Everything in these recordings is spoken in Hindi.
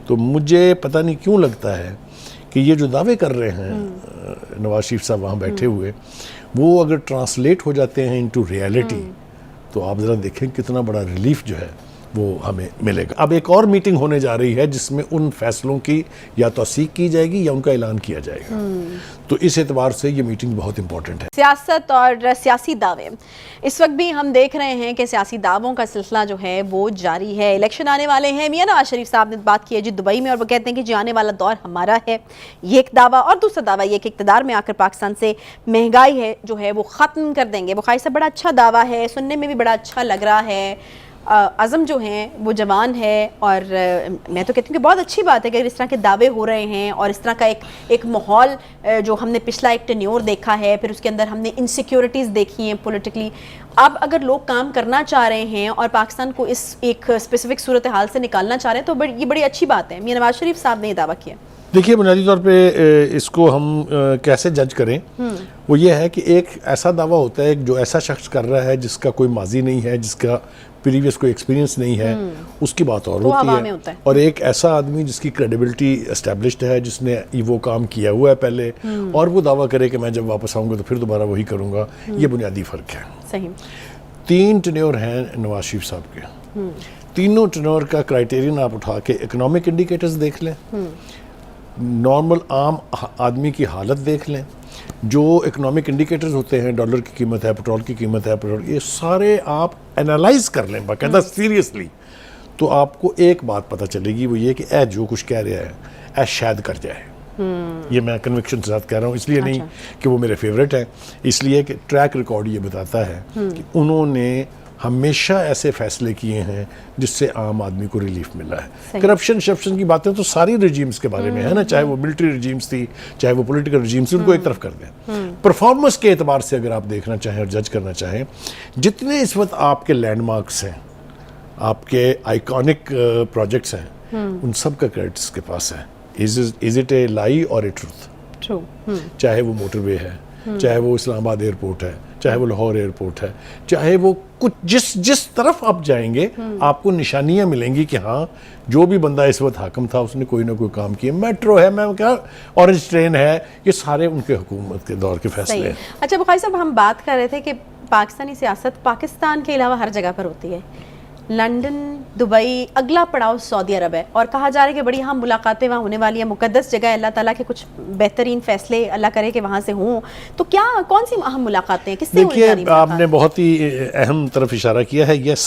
तो मुझे पता नहीं क्यों लगता है कि ये जो दावे कर रहे हैं नवाज शरीफ साहब वहाँ बैठे हुए, वो अगर ट्रांसलेट हो जाते हैं इनटू रियलिटी, तो आप ज़रा देखें कितना बड़ा रिलीफ जो है वो हमें मिलेगा। अब एक और मीटिंग होने जा रही है जिसमें उन फैसलों की या तौसीक की जाएगी या उनका ऐलान किया जाएगा। तो इस एतबार से ये मीटिंग बहुत इंपॉर्टेंट है। सियासत और सियासी दावे, इस वक्त भी हम देख रहे हैं कि सियासी दावों का सिलसिला जो है वो जारी है। इलेक्शन आने वाले हैं। मियां नवाज शरीफ साहब ने बात की है जी दुबई में, और वो कहते हैं कि जो आने वाला दौर हमारा है, ये एक दावा। और दूसरा दावा ये कि इक़्तिदार में आकर पाकिस्तान से महंगाई है जो है वो ख़त्म कर देंगे। बुखारी साहब बड़ा अच्छा दावा है, सुनने में भी बड़ा अच्छा लग रहा है। आज़म जो हैं वो जवान है, और मैं तो कहती हूँ कि बहुत अच्छी बात है कि इस तरह के दावे हो रहे हैं और इस तरह का एक माहौल जो हमने पिछला एक टेन्योर देखा है, फिर उसके अंदर हमने इनसिक्योरिटीज़ देखी हैं पॉलिटिकली। अब अगर लोग काम करना चाह रहे हैं और पाकिस्तान को इस एक स्पेसिफिक सूरत हाल से निकालना चाह रहे हैं, तो ये बड़ी अच्छी बात है। मियां नवाज शरीफ साहब ने ये दावा किया। देखिए, बुनियादी तौर पे इसको हम कैसे जज करें, वो ये है कि एक ऐसा दावा होता है जो ऐसा शख्स कर रहा है जिसका कोई माजी नहीं है, जिसका प्रीवियस कोई एक्सपीरियंस नहीं है, उसकी बात और होती है। और एक ऐसा आदमी जिसकी क्रेडिबिलिटी एस्टेब्लिश्ड है, जिसने वो काम किया हुआ है पहले, और वो दावा करे कि मैं जब वापस आऊँगा तो फिर दोबारा वही करूँगा, ये बुनियादी फ़र्क है। सही। 3 टेन्योर हैं नवाज शरीफ साहब के। तीनों टेन्योर का क्राइटेरियन आप उठा के इकोनॉमिक इंडिकेटर्स देख लें, नॉर्मल आम आदमी की हालत देख लें, जो इकोनॉमिक इंडिकेटर्स होते हैं, डॉलर की कीमत है, पेट्रोल की कीमत है, पेट्रोल, ये सारे आप एनालाइज कर लें बाकायदा सीरियसली, तो आपको एक बात पता चलेगी, वो ये कि जो कुछ कह रहा है शायद कर जाए। ये मैं कन्विक्शन के साथ कह रहा हूँ, इसलिए नहीं कि वो मेरे फेवरेट हैं, इसलिए कि ट्रैक रिकॉर्ड ये बताता है कि उन्होंने हमेशा ऐसे फैसले किए हैं जिससे आम आदमी को रिलीफ मिला है। करप्शन शप्शन की बातें तो सारी रिजीम्स के बारे में है ना, चाहे वो मिलिट्री रिजीम्स थी, चाहे वो पॉलिटिकल रिजीम्स थी, उनको एक तरफ कर दें। परफॉर्मेंस के एतबार से अगर आप देखना चाहें और जज करना चाहें, जितने इस वक्त आपके लैंडमार्क्स हैं, आपके आइकॉनिक प्रोजेक्ट्स हैं, उन सब का क्रेडिट इसके पास है। इज इट ए लाई और ए ट्रूथ? चाहे वो मोटरवे है, चाहे वो इस्लामाबाद एयरपोर्ट है, चाहे वो लाहौर एयरपोर्ट है, चाहे वो कुछ जिस तरफ आप जाएंगे आपको निशानियां मिलेंगी कि हाँ, जो भी बंदा इस वक्त हाकम था उसने कोई ना कोई काम किया। मेट्रो है, मैं क्या, ऑरेंज ट्रेन है, ये सारे उनके हुकूमत के दौर के फैसले हैं। अच्छा बुखारी साहब, हम बात कर रहे थे कि पाकिस्तानी सियासत पाकिस्तान के अलावा हर जगह पर होती है। लंदन, दुबई, अगला पड़ाव सऊदी अरब है, और कहा जा रहा है कि बड़ी अहम मुलाकातें वहाँ होने वाली है। मुकद्दस जगह, अल्लाह ताला के कुछ बेहतरीन फैसले अल्लाह करे कि वहाँ से हों। तो क्या, कौन सी अहम मुलाकातें हैं, किससे होने वाली? देखिए, आपने बहुत ही अहम तरफ इशारा किया है। यस,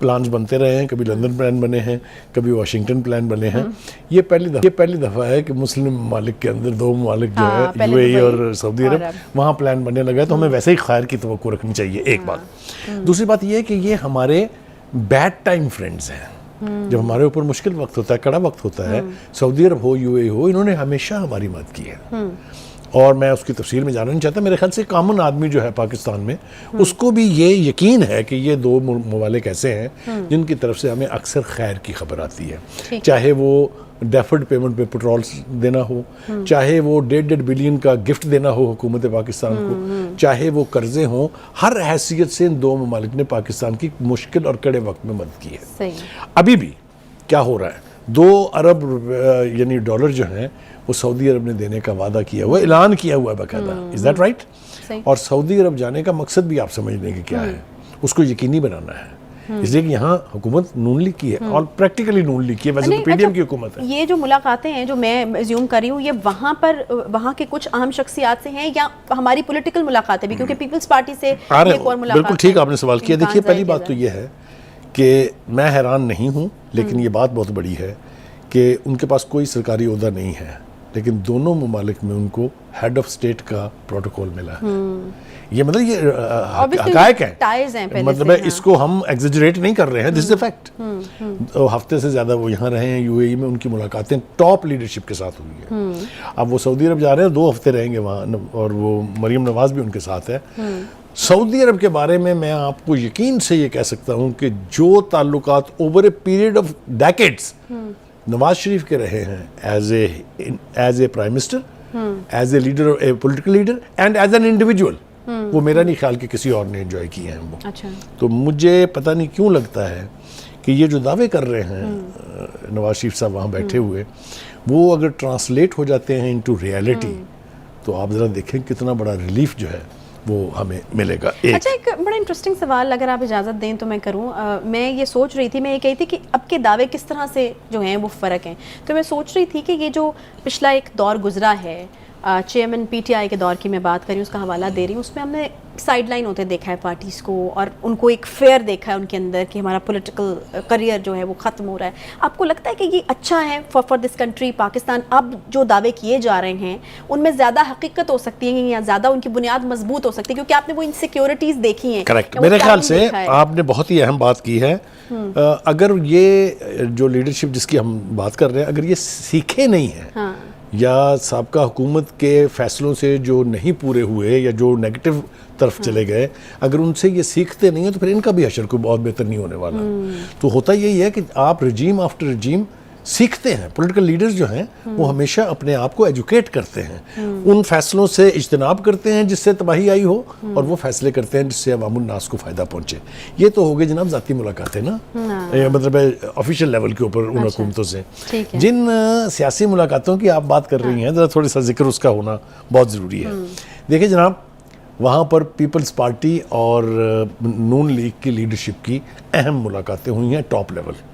प्लान्स बनते रहे हैं, कभी लंदन प्लान बने हैं, कभी वाशिंगटन प्लान बने हैं। ये पहली दफ़ा है कि मुस्लिम ममालिक के अंदर 2 ममालिक जो है, यूएई और सऊदी अरब, वहाँ प्लान बनने लगा है। तो हमें वैसे ही खैर की तवक्को रखनी चाहिए, एक बात। दूसरी बात ये है कि ये हमारे बैड टाइम फ्रेंड्स हैं। जब हमारे ऊपर मुश्किल वक्त होता है, कड़ा वक्त होता है, सऊदी अरब हो, यूएई हो, इन्होंने हमेशा हमारी मदद की है। और मैं उसकी तफसील में जाना नहीं चाहता। मेरे ख्याल से कॉमन आदमी जो है पाकिस्तान में, उसको भी ये यकीन है कि ये 2 ममालिक ऐसे हैं जिनकी तरफ से हमें अक्सर खैर की खबर आती है। चाहे वो डेफर्ड पेमेंट पे पेट्रोल देना हो, चाहे वो 1.5 बिलियन का गिफ्ट देना हो हुकूमत पाकिस्तान को, चाहे वो कर्जे हों, हर हैसियत से इन 2 ममालिक ने पाकिस्तान की मुश्किल और कड़े वक्त में मदद की है। अभी भी क्या हो रहा है, 2 अरब यानी डॉलर जो हैं वो सऊदी अरब ने देने का वादा किया हुआ, ऐलान किया हुआ है बाकायदा। Is that right? और सऊदी अरब जाने का मकसद भी आप समझ लेंगे क्या है, उसको यकीनी बनाना है। इसलिए कि यहाँ हुकूमत नून लीग की है और प्रैक्टिकली नून लीग की है, वैसे तो पीडीएम की हुकूमत है। ये जो मुलाकातें हैं जो मैं अज्यूम कर रही हूँ, ये वहाँ के कुछ अहम शख्सियात से हैं या हमारी पॉलिटिकल मुलाकातें भी, क्योंकि पीपल्स पार्टी से एक और मुलाकात? बिल्कुल ठीक आपने सवाल किया। देखिए, पहली बात तो ये है कि मैं हैरान नहीं हूँ, लेकिन ये बात बहुत बड़ी है कि उनके पास कोई सरकारी ओहदा नहीं है, लेकिन दोनों ममालिक में उनको हेड ऑफ स्टेट का प्रोटोकॉल मिला है। ये मतलब ये हकायक है, मतलब है, इसको हम एग्जेजरेट नहीं कर रहे हैं, दिस इज अ फैक्ट। तो हफ्ते से ज़्यादा वो यहाँ रहे हैं यूएई में, उनकी मुलाकातें टॉप लीडरशिप के साथ हुई है। अब वो सऊदी अरब जा रहे हैं, 2 हफ्ते रहेंगे वहाँ, और वो मरियम नवाज भी उनके साथ है। सऊदी अरब के बारे में मैं आपको यकीन से ये कह सकता हूँ कि जो ताल्लुकात over a period of decades Nawaz Sharif के रहे हैं as a prime minister, as a leader, a political leader and as an individual, वो मेरा नहीं ख्याल कि किसी और ने एंजॉय किए हैं वो। अच्छा। तो मुझे पता नहीं क्यों लगता है कि ये जो दावे कर रहे हैं नवाज शरीफ साहब वहाँ बैठे हुए, वो अगर ट्रांसलेट हो जाते हैं इनटू रियलिटी, तो आप ज़रा देखें कितना बड़ा रिलीफ जो है वो हमें मिलेगा। अच्छा, एक बड़ा इंटरेस्टिंग सवाल अगर आप इजाज़त दें तो मैं करूं। मैं ये सोच रही थी, मैं ये कही थी कि अब के दावे किस तरह से जो हैं वो फ़र्क हैं। तो मैं सोच रही थी कि ये जो पिछला एक दौर गुजरा है, चेयरमैन पीटीआई के दौर की मैं बात करी, उसका हवाला दे रही हूँ, उसमें हमने साइड लाइन होते देखा है पार्टीज़ को, और उनको एक फेयर देखा है उनके अंदर कि हमारा पॉलिटिकल करियर जो है वो ख़त्म हो रहा है। आपको लगता है कि ये अच्छा है फॉर दिस कंट्री पाकिस्तान? अब जो दावे किए जा रहे हैं उनमें ज़्यादा हकीकत हो सकती है या ज़्यादा उनकी बुनियाद मजबूत हो सकती है, क्योंकि आपने वो इनसिक्योरिटीज़ देखी हैं। करेक्ट, मेरे ख्याल से आपने बहुत ही अहम बात की है। अगर ये जो लीडरशिप जिसकी हम बात कर रहे हैं, अगर ये सीखे नहीं है, हाँ, या साबका हुकूमत के फैसलों से जो नहीं पूरे हुए या जो नेगेटिव तरफ चले गए, अगर उनसे ये सीखते नहीं है, तो फिर इनका भी हशर कोई बहुत बेहतर नहीं होने वाला। तो होता यही है कि आप रजीम आफ्टर रजीम सीखते हैं। पॉलिटिकल लीडर्स जो हैं वो हमेशा अपने आप को एजुकेट करते हैं, उन फैसलों से इज्तनाब करते हैं जिससे तबाही आई हो, और वो फैसले करते हैं जिससे अवामुन नास को फ़ायदा पहुंचे। ये तो हो गई जनाब ज़ाती मुलाकातें ना, मतलब ऑफिशियल लेवल के ऊपर उन हुकूमतों से। जिन सियासी मुलाकातों की आप बात कर रही हैं, ज़रा थोड़ा सा जिक्र उसका होना बहुत ज़रूरी है। देखिए जनाब, वहाँ पर पीपल्स पार्टी और नून लीग की लीडरशिप की अहम मुलाकातें हुई हैं टॉप लेवल।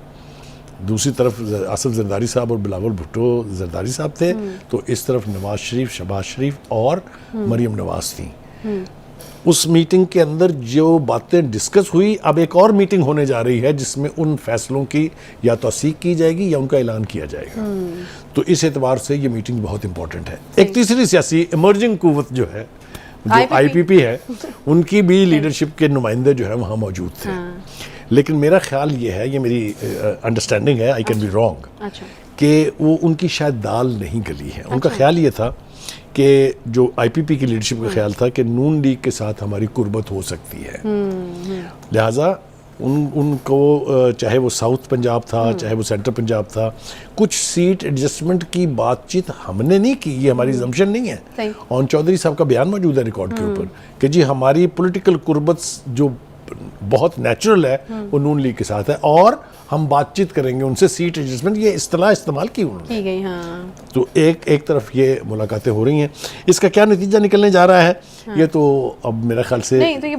दूसरी तरफ असद जरदारी साहब और बिलावल भुट्टो जरदारी साहब थे, तो इस तरफ नवाज शरीफ, शहबाज शरीफ और मरियम नवाज थी। उस मीटिंग के अंदर जो बातें डिस्कस हुई, अब एक और मीटिंग होने जा रही है जिसमें उन फैसलों की या तौसीक की जाएगी या उनका ऐलान किया जाएगा। तो इस एतबार से ये मीटिंग बहुत इंपॉर्टेंट है। एक तीसरी सियासी इमर्जिंग कुव्वत जो है, जो आईपीपी है, उनकी भी लीडरशिप के नुमाइंदे जो है वहाँ मौजूद थे। लेकिन मेरा ख्याल ये है, ये मेरी अंडरस्टैंडिंग है, आई कैन बी रॉन्ग, कि वो उनकी शायद दाल नहीं गली है। उनका ख्याल ये था कि जो आईपीपी की लीडरशिप का ख्याल था कि नून लीग के साथ हमारी कुर्बत हो सकती है, लिहाजा उनको चाहे वो साउथ पंजाब था, चाहे वो सेंट्रल पंजाब था, कुछ सीट एडजस्टमेंट की बातचीत हमने नहीं की, ये हमारी जम्पशन नहीं है। और चौधरी साहब का बयान मौजूद है रिकॉर्ड के ऊपर कि जी हमारी पॉलिटिकल कुर्बत जो बहुत नेचुरल है वो नून लीग के साथ है, और हम बातचीत करेंगे उनसे सीट एडजस्टमेंट, ये इस्तेलाह इस्तेमाल की उन्होंने की गई। हाँ। तो एक तरफ ये मुलाकातें हो रही हैं, इसका क्या नतीजा निकलने जा रहा है, ये तो अब मेरा ख्याल से